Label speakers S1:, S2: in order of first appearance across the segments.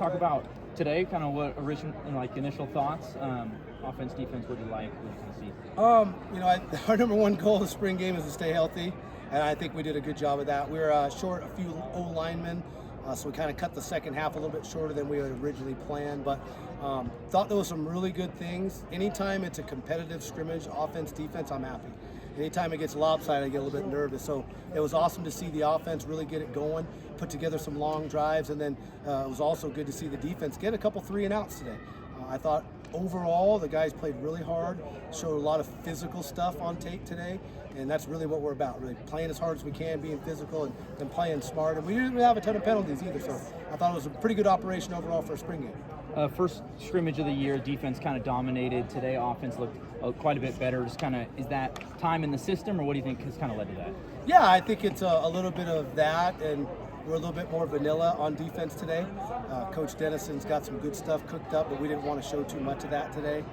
S1: Talk about today, kind of what initial thoughts, offense, defense, what you like, what you see.
S2: Our number one goal of the spring game is to stay healthy, and I think we did a good job of that. We were short a few O-linemen, so we kind of cut the second half a little bit shorter than we had originally planned, but thought there was some really good things. Anytime it's a competitive scrimmage, offense, defense, I'm happy. Anytime it gets lopsided, I get a little bit nervous. So it was awesome to see the offense really get it going, put together some long drives, and then it was also good to see the defense get a couple 3-and-outs today. I thought overall the guys played really hard, showed a lot of physical stuff on tape today, and that's really what we're about, really playing as hard as we can, being physical, and playing smart. And we didn't really have a ton of penalties either, so I thought it was a pretty good operation overall for a spring game.
S1: First scrimmage of the year, defense kind of dominated. Today, offense looked quite a bit better. Just kind of, is that time in the system, or what do you think has kind of led to that?
S2: Yeah, I think it's a little bit of that, and we're a little bit more vanilla on defense today. Coach Dennison's got some good stuff cooked up, but we didn't want to show too much of that today.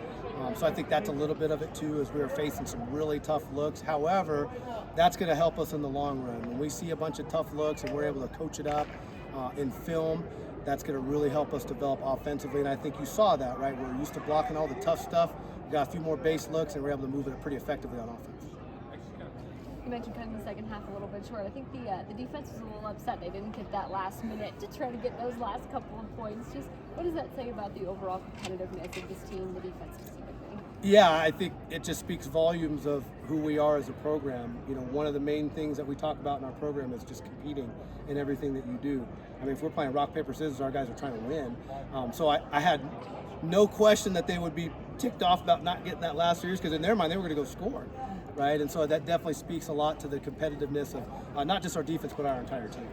S2: So I think that's a little bit of it too, as we were facing some really tough looks. However, that's going to help us in the long run. When we see a bunch of tough looks and we're able to coach it up in film, that's going to really help us develop offensively. And I think you saw that, right? We're used to blocking all the tough stuff. We got a few more base looks, and we're able to move it pretty effectively on offense.
S3: You mentioned kind of the second half a little bit short. I think the defense was a little upset. They didn't get that last minute to try to get those last couple of points. Just what does that say about the overall competitiveness of this team, the defense specifically?
S2: Yeah, I think it just speaks volumes of who we are as a program. You know, one of the main things that we talk about in our program is just competing in everything that you do. I mean, if we're playing rock, paper, scissors, our guys are trying to win. So I had no question that they would be ticked off about not getting that last series, because in their mind they were going to go score, right? And so that definitely speaks a lot to the competitiveness of not just our defense but our entire team.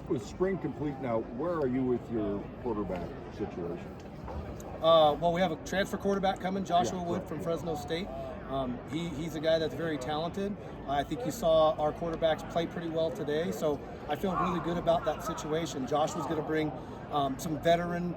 S4: With spring complete now, where are you with your quarterback situation?
S2: Well, we have a transfer quarterback coming, Joshua Wood from Fresno State. He's a guy that's very talented. I think you saw our quarterbacks play pretty well today, so I feel really good about that situation. Joshua's going to bring some veteran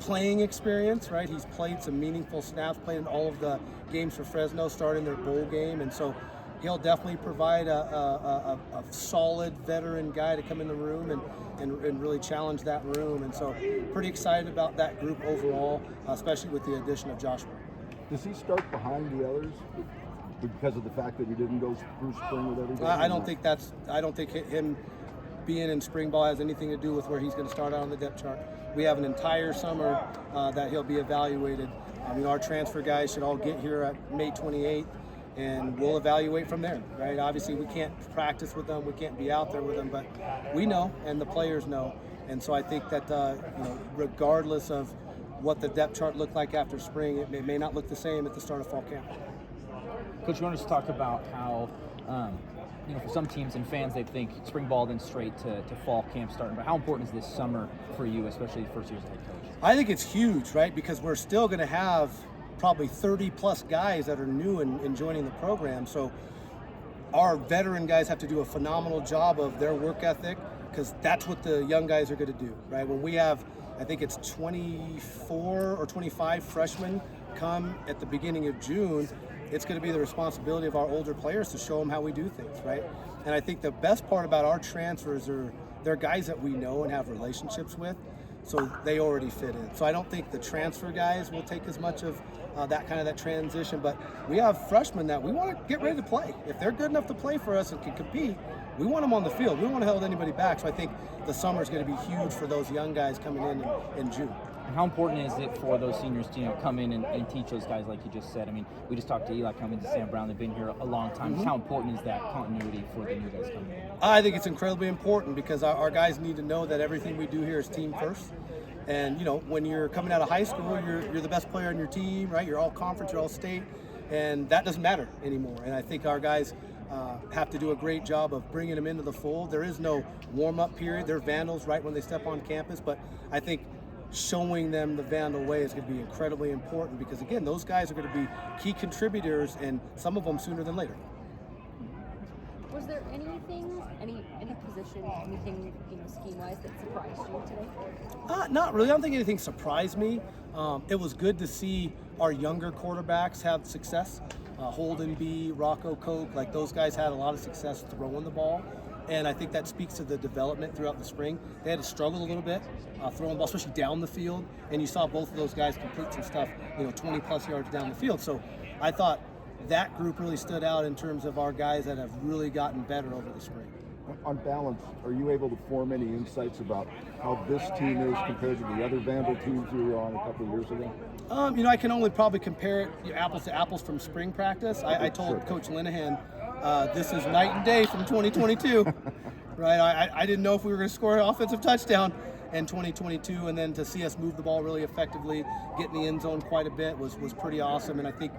S2: playing experience, right? He's played some meaningful snaps, played in all of the games for Fresno, starting their bowl game, and so he'll definitely provide a solid veteran guy to come in the room and really challenge that room. And so pretty excited about that group overall, especially with the addition of Joshua.
S4: Does he start behind the others because of the fact that he didn't go through spring with everybody?
S2: I don't think him being in spring ball has anything to do with where he's going to start out on the depth chart. We have an entire summer that he'll be evaluated. I mean, our transfer guys should all get here at May 28th, and we'll evaluate from there, right? Obviously, we can't practice with them, we can't be out there with them, but we know, and the players know. And so I think that regardless of what the depth chart looked like after spring, it may not look the same at the start of fall camp.
S1: Coach, you want us to talk about how, for some teams and fans, they think spring ball then straight to fall camp starting. But how important is this summer for you, especially the first year as head coach?
S2: I think it's huge, right? Because we're still going to have probably 30-plus guys that are new in joining the program. So our veteran guys have to do a phenomenal job of their work ethic, because that's what the young guys are going to do, right? When we have, I think it's 24 or 25 freshmen come at the beginning of June, it's going to be the responsibility of our older players to show them how we do things, right? And I think the best part about our transfers are they're guys that we know and have relationships with, so they already fit in. So I don't think the transfer guys will take as much of that transition, but we have freshmen that we want to get ready to play. If they're good enough to play for us and can compete, we want them on the field. We don't want to hold anybody back. So I think the summer is going to be huge for those young guys coming in June.
S1: And how important is it for those seniors to come in and teach those guys, like you just said? I mean, we just talked to Eli coming to Sam Brown. They've been here a long time. How important is that continuity for the new guys coming in?
S2: I think it's incredibly important, because our guys need to know that everything we do here is team first. And when you're coming out of high school, you're the best player on your team, right? You're all conference, you're all state, and that doesn't matter anymore. And I think our guys have to do a great job of bringing them into the fold. There is no warm-up period. They're vandals right when they step on campus, but I think showing them the vandal way is going to be incredibly important, because again, those guys are going to be key contributors, and some of them sooner than later.
S3: Was there anything, any position, anything scheme-wise that surprised you today?
S2: Not really. I don't think anything surprised me. It was good to see our younger quarterbacks have success. Holden B, Rocco Coke, like those guys had a lot of success throwing the ball. and I think that speaks to the development throughout the spring. They had to struggle a little bit throwing the ball, especially down the field, and you saw both of those guys complete some stuff, 20 plus yards down the field. So I thought that group really stood out in terms of our guys that have really gotten better over the spring.
S4: On balance, are you able to form any insights about how this team is compared to the other Vandal teams you were on a couple of years ago?
S2: I can only probably compare it apples to apples from spring practice. I told Coach Linehan, this is night and day from 2022, right? I didn't know if we were going to score an offensive touchdown in 2022, and then to see us move the ball really effectively, get in the end zone quite a bit was pretty awesome. And I think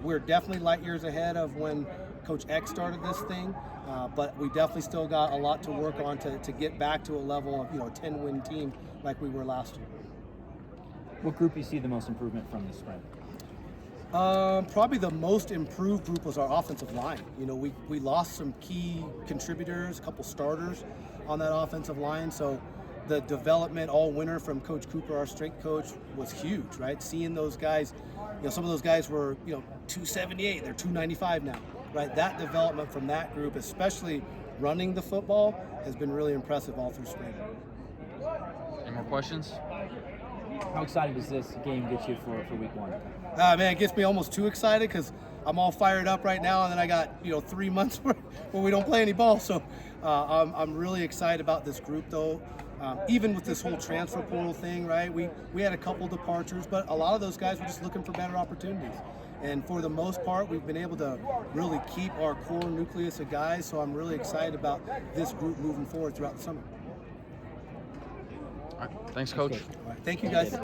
S2: we're definitely light years ahead of when Coach X started this thing, but we definitely still got a lot to work on to get back to a level of 10-win team like we were last year.
S1: What group you see the most improvement from this spring?
S2: Probably the most improved group was our offensive line. We lost some key contributors, a couple starters on that offensive line, so the development all winter from Coach Cooper, our strength coach, was huge, right? Seeing those guys, some of those guys were 278, they're 295 now, right? That development from that group, especially running the football, has been really impressive all through spring.
S5: Any more questions?
S1: How excited does this game get you for week one?
S2: Man, it gets me almost too excited because I'm all fired up right now, and then I got 3 months where we don't play any ball. So I'm really excited about this group, though. Even with this whole transfer portal thing, right? We had a couple departures, but a lot of those guys were just looking for better opportunities. And for the most part, we've been able to really keep our core nucleus of guys. So I'm really excited about this group moving forward throughout the summer.
S5: All right. Thanks, Coach.
S2: All right, thank you, guys.